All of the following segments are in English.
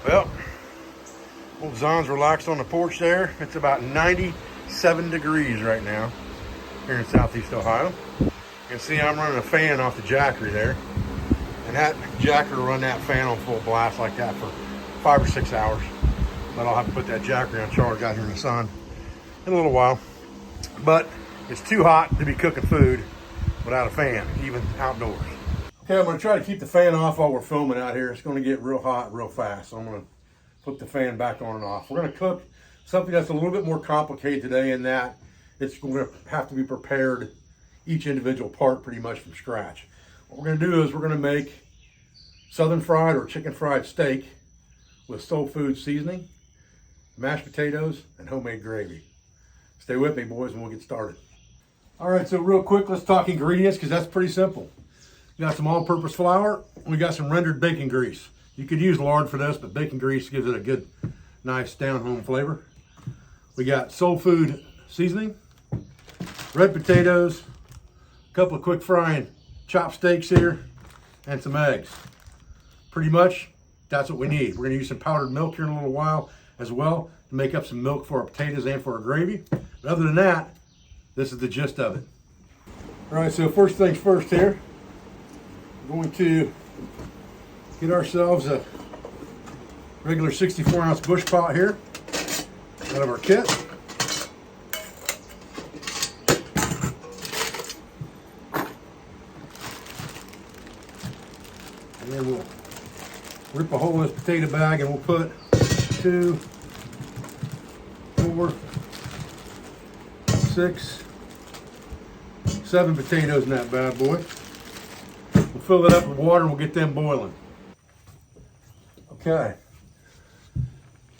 Well, old Zon's relaxed on the porch there. It's about 97 degrees right now here in Southeast Ohio. You can see I'm running a fan off the Jackery there. And that Jackery will run that fan on full blast like that for 5 or 6 hours. But I'll have to put that Jackery on charge out here in the sun in a little while. But it's too hot to be cooking food without a fan, even outdoors. Okay, I'm gonna try to keep the fan off while we're filming out here. It's gonna get real hot real fast. So I'm gonna put the fan back on and off. We're gonna cook something that's a little bit more complicated today in that it's gonna have to be prepared, each individual part pretty much from scratch. What we're gonna do is we're gonna make southern fried or chicken fried steak with soul food seasoning, mashed potatoes, and homemade gravy. Stay with me, boys, and we'll get started. All right, so real quick, let's talk ingredients because that's pretty simple. We got some all-purpose flour. We got some rendered bacon grease. You could use lard for this, but bacon grease gives it a good, nice down-home flavor. We got soul food seasoning, red potatoes, a couple of quick frying chopped steaks here, and some eggs. Pretty much, that's what we need. We're gonna use some powdered milk here in a little while as well to make up some milk for our potatoes and for our gravy. But other than that, this is the gist of it. All right, so first things first here. We're going to get ourselves a regular 64-ounce bush pot here out of our kit. And then we'll rip a hole in this potato bag and we'll put 2, 4, 6, 7 potatoes in that bad boy. We'll fill it up with water and we'll get them boiling. Okay.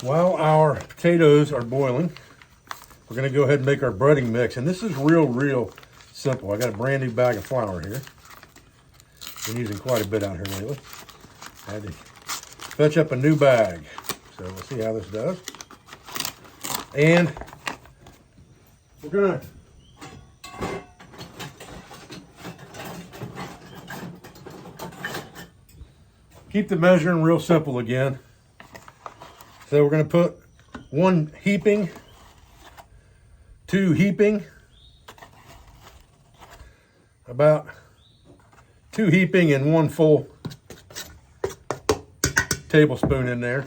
While our potatoes are boiling, we're going to go ahead and make our breading mix. And this is real simple. I got a brand new bag of flour here. Been using quite a bit out here lately. I had to fetch up a new bag. So we'll see how this does. And we're going to keep the measuring real simple again. So we're going to put 1 heaping, 2 heaping, about 2 heaping and 1 full tablespoon in there.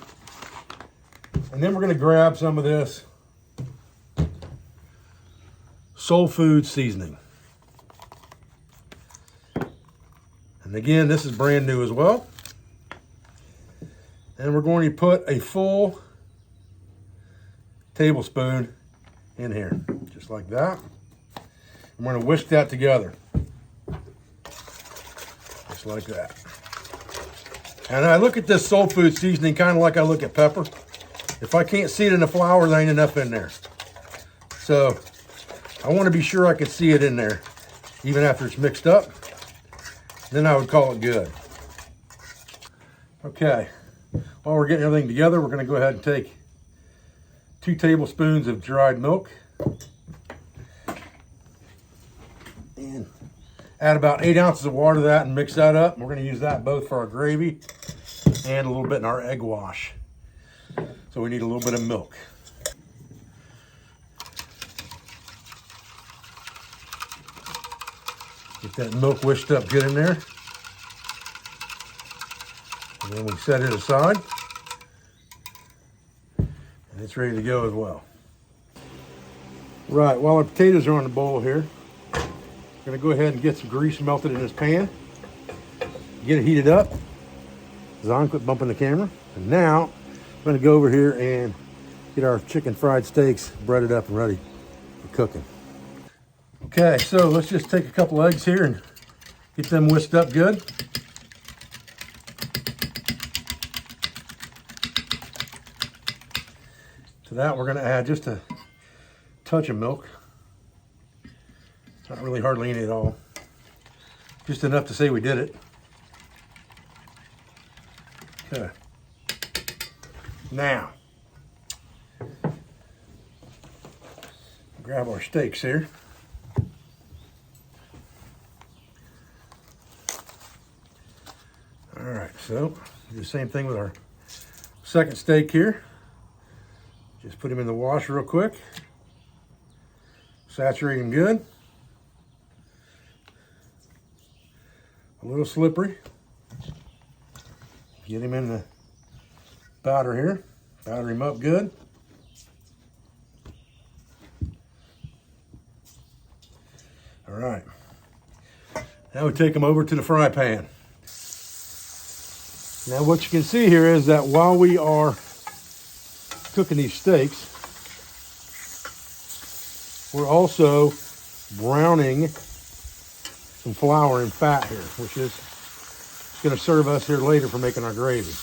And then we're going to grab some of this soul food seasoning. And again, this is brand new as well. And we're going to put a full tablespoon in here, just like that. And we're going to whisk that together, just like that. And I look at this soul food seasoning kind of like I look at pepper. If I can't see it in the flour, there ain't enough in there. So I want to be sure I can see it in there, even after it's mixed up. Then I would call it good. Okay. While we're getting everything together, we're going to go ahead and take 2 tablespoons of dried milk and add about 8 ounces of water to that and mix that up. We're going to use that both for our gravy and a little bit in our egg wash. So we need a little bit of milk. Get that milk whisked up good in there. And then we set it aside. And it's ready to go as well. Right, while our potatoes are on the boil here, we're gonna go ahead and get some grease melted in this pan. Get it heated up. Zon, quit bumping the camera. And now, I'm gonna go over here and get our chicken fried steaks breaded up and ready for cooking. Okay, so let's just take a couple eggs here and get them whisked up good. To that, we're going to add just a touch of milk. Not really hardly any at all. Just enough to say we did it. Okay. Now, grab our steaks here. All right, so do the same thing with our Second steak here. Just put him in the wash real quick. Saturate him good. A little slippery. Get him in the batter here. Batter him up good. All right. Now we take them over to the fry pan. Now what you can see here is that while we are cooking these steaks, we're also browning some flour and fat here, which is going to serve us here later for making our gravy.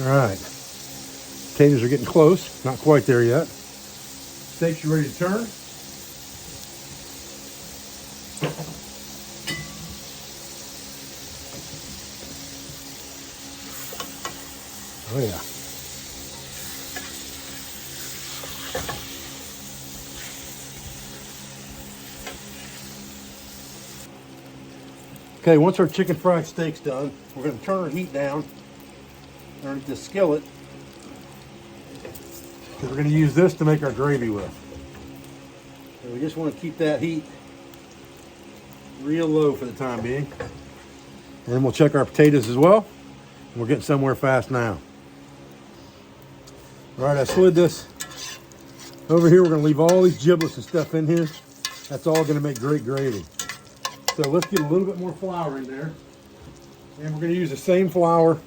All right, potatoes are getting close, not quite there yet. Steaks are ready to turn. Oh yeah. Okay, once our chicken fried steak's done, we're going to turn our heat down underneath the skillet, because we're going to use this to make our gravy with. So we just want to keep that heat real low for the time being. And then we'll check our potatoes as well. We're getting somewhere fast now. All right, I slid this over here. We're going to leave all these giblets and stuff in here. That's all going to make great gravy. So let's get a little bit more flour in there. And we're going to use the same flour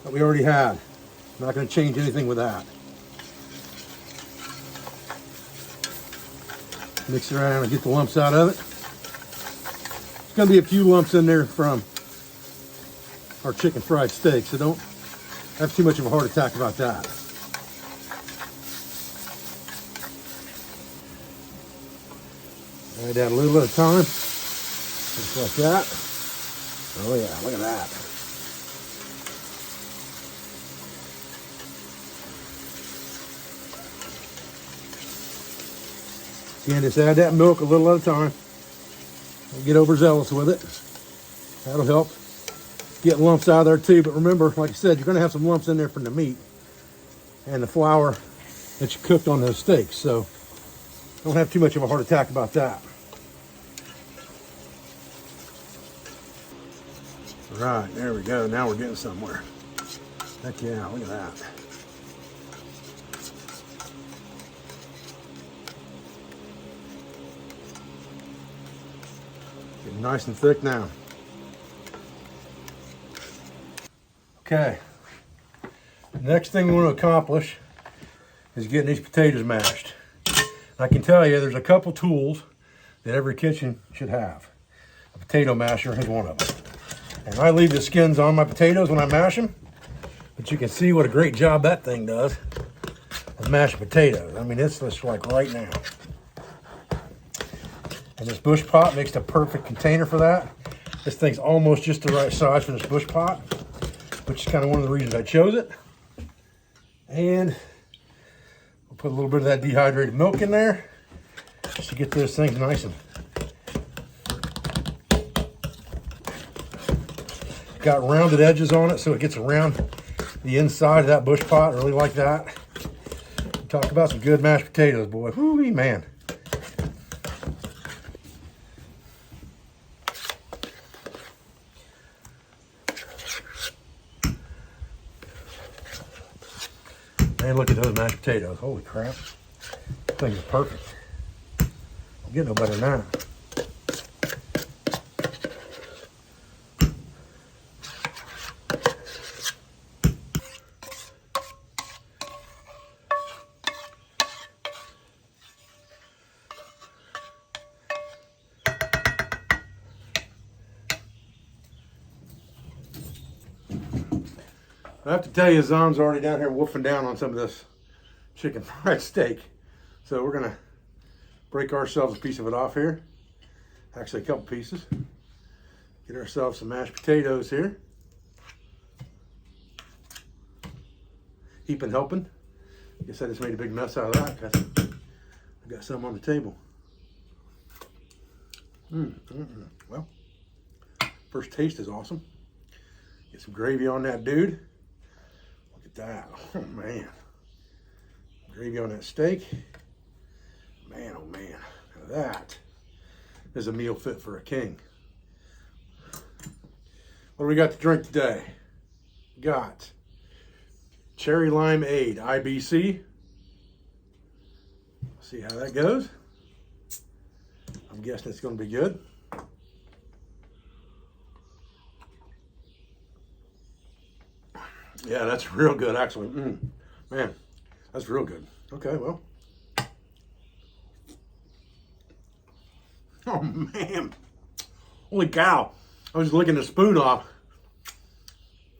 that we already had. I'm not going to change anything with that. Mix it around and get the lumps out of it. There's going to be a few lumps in there from our chicken fried steak, so don't have too much of a heart attack about that. Add that a little bit of time, just like that. Oh yeah, look at that. Again, just add that milk a little at a time. Don't get overzealous with it. That'll help get lumps out of there too. But remember, like I said, you're going to have some lumps in there from the meat and the flour that you cooked on those steaks. So don't have too much of a heart attack about that. Right, there we go. Now we're getting somewhere. Heck yeah, look at that. Getting nice and thick now. Okay. Next thing we want to accomplish is getting these potatoes mashed. I can tell you there's a couple tools that every kitchen should have. A potato masher is one of them. And I leave the skins on my potatoes when I mash them, but you can see what a great job that thing does of mashing potatoes. I mean, it's just like right now. And this bush pot makes the perfect container for that. This thing's almost just the right size for this bush pot, which is kind of one of the reasons I chose it. And we'll put a little bit of that dehydrated milk in there just to get those things nice and got rounded edges on it so it gets around the inside of that bush pot. I really like that. Talk about some good mashed potatoes, boy. Whoo-wee, man. Man, look at those mashed potatoes. Holy crap. These things are perfect. I'll get no better than that. I have to tell you, Zon's already down here wolfing down on some of this chicken fried steak. So we're gonna break ourselves a piece of it off here. Actually, a couple pieces. Get ourselves some mashed potatoes here. Heaping helping. Guess I just made a big mess out of that because I got some on the table. Well, First taste is awesome. Get some gravy on that, dude. Look at that. Oh, man. Gravy on that steak. Man, oh, man. Now that is a meal fit for a king. What do we got to drink today? Got cherry limeade, IBC. See how that goes. I'm guessing it's going to be good. Yeah, that's real good, actually. Man, that's real good. Okay, well. Oh, man. Holy cow. I was licking the spoon off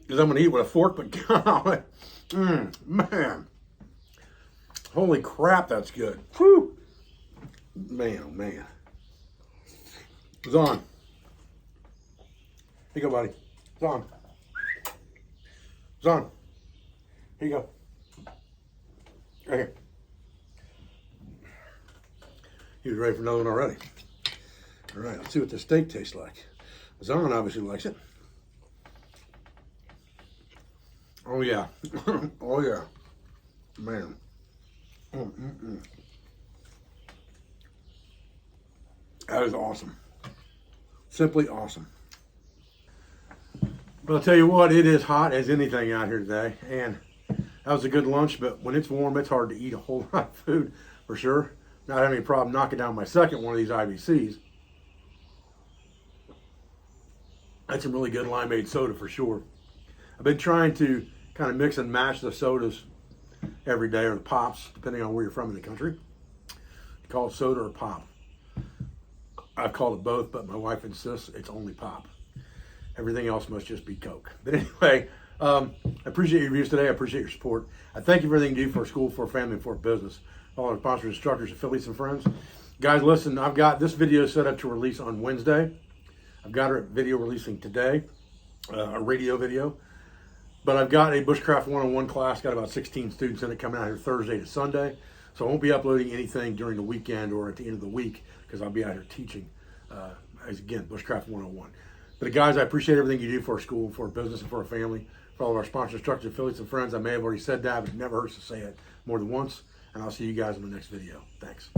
because I'm going to eat with a fork, but God, man. Holy crap, that's good. Whew. Man, oh, man. It's on. Here you go, buddy. It's on. It's on. Here you go. Right here. He was ready for another one already. All right, let's see what the steak tastes like. Zahn obviously likes it. Oh, yeah. Oh, yeah. Man. That is awesome. Simply awesome. But I'll tell you what, it is hot as anything out here today. And that was a good lunch, but when it's warm, it's hard to eat a whole lot of food, for sure. Not having any problem knocking down my second one of these IBCs. That's some really good limeade soda for sure. I've been trying to kind of mix and match the sodas every day, or the pops, depending on where you're from in the country. You call it soda or pop. I've called it both, but my wife insists it's only pop. Everything else must just be Coke. But anyway, I appreciate your views today. I appreciate your support. I thank you for everything you do for our school, for our family, and for our business. All our sponsors, instructors, affiliates, and friends. Guys, listen, I've got this video set up to release on Wednesday. I've got a video releasing today, a radio video. But I've got a Bushcraft 101 class, got about 16 students in it coming out here Thursday to Sunday. So I won't be uploading anything during the weekend or at the end of the week because I'll be out here teaching, as again, Bushcraft 101. But guys, I appreciate everything you do for our school, for our business, and for our family, for all of our sponsors, instructors, affiliates, and friends. I may have already said that, but it never hurts to say it more than once. And I'll see you guys in the next video. Thanks.